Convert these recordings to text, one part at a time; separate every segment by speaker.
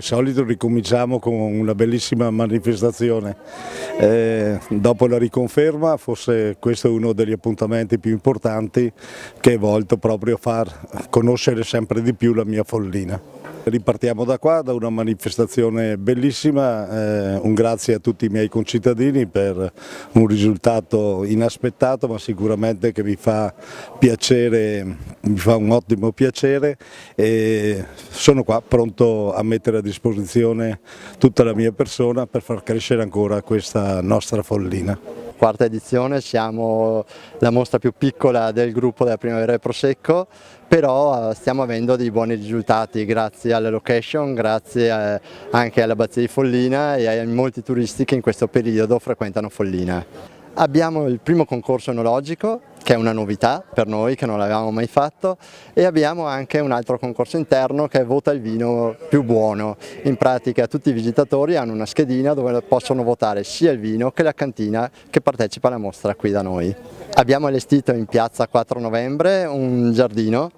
Speaker 1: al solito ricominciamo con una bellissima manifestazione. Dopo la riconferma, forse questo è uno degli appuntamenti più importanti, che è volto proprio a far conoscere sempre di più la mia Follina. Ripartiamo da qua, da una manifestazione bellissima, un grazie a tutti i miei concittadini per un risultato inaspettato, ma sicuramente che mi fa piacere, mi fa un ottimo piacere, e sono qua pronto a mettere a disposizione tutta la mia persona per far crescere ancora questa nostra Follina.
Speaker 2: Quarta edizione, siamo la mostra più piccola del gruppo della Primavera del Prosecco, però stiamo avendo dei buoni risultati grazie alle location, grazie anche all'Abbazia di Follina e ai molti turisti che in questo periodo frequentano Follina. Abbiamo il primo concorso enologico, che è una novità per noi, che non l'avevamo mai fatto, e abbiamo anche un altro concorso interno che vota il vino più buono. In pratica tutti i visitatori hanno una schedina dove possono votare sia il vino che la cantina che partecipa alla mostra qui da noi. Abbiamo allestito in piazza 4 novembre un giardino,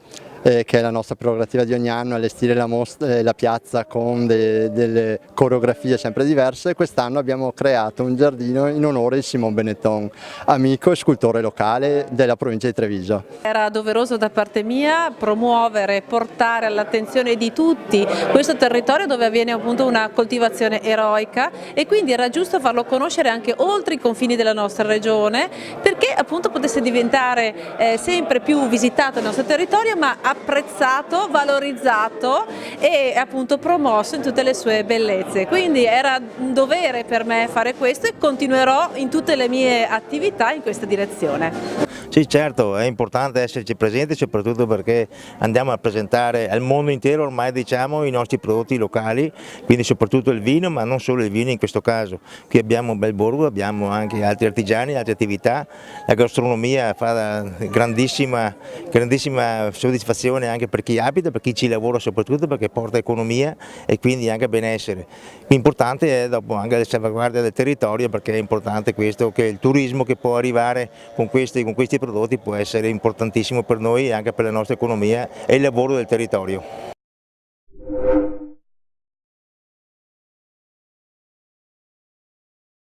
Speaker 2: che è la nostra prerogativa di ogni anno, allestire la piazza con delle coreografie sempre diverse. Quest'anno abbiamo creato un giardino in onore di Simon Benetton, amico e scultore locale della provincia di Treviso.
Speaker 3: Era doveroso da parte mia promuovere, portare all'attenzione di tutti questo territorio dove avviene appunto una coltivazione eroica, e quindi era giusto farlo conoscere anche oltre i confini della nostra regione, perché appunto potesse diventare sempre più visitato il nostro territorio, ma apprezzato, valorizzato e appunto promosso in tutte le sue bellezze. Quindi era un dovere per me fare questo e continuerò in tutte le mie attività in questa direzione.
Speaker 4: Sì, certo, è importante esserci presenti, soprattutto perché andiamo a presentare al mondo intero ormai, diciamo, i nostri prodotti locali, quindi soprattutto il vino, ma non solo il vino in questo caso. Qui abbiamo Belborgo, abbiamo anche altri artigiani, altre attività, la gastronomia fa grandissima soddisfazione anche per chi abita, per chi ci lavora soprattutto, perché porta economia e quindi anche benessere. L'importante è dopo anche la salvaguardia del territorio, perché è importante questo, che il turismo che può arrivare con questi prodotti può essere importantissimo per noi e anche per la nostra economia e il lavoro del territorio.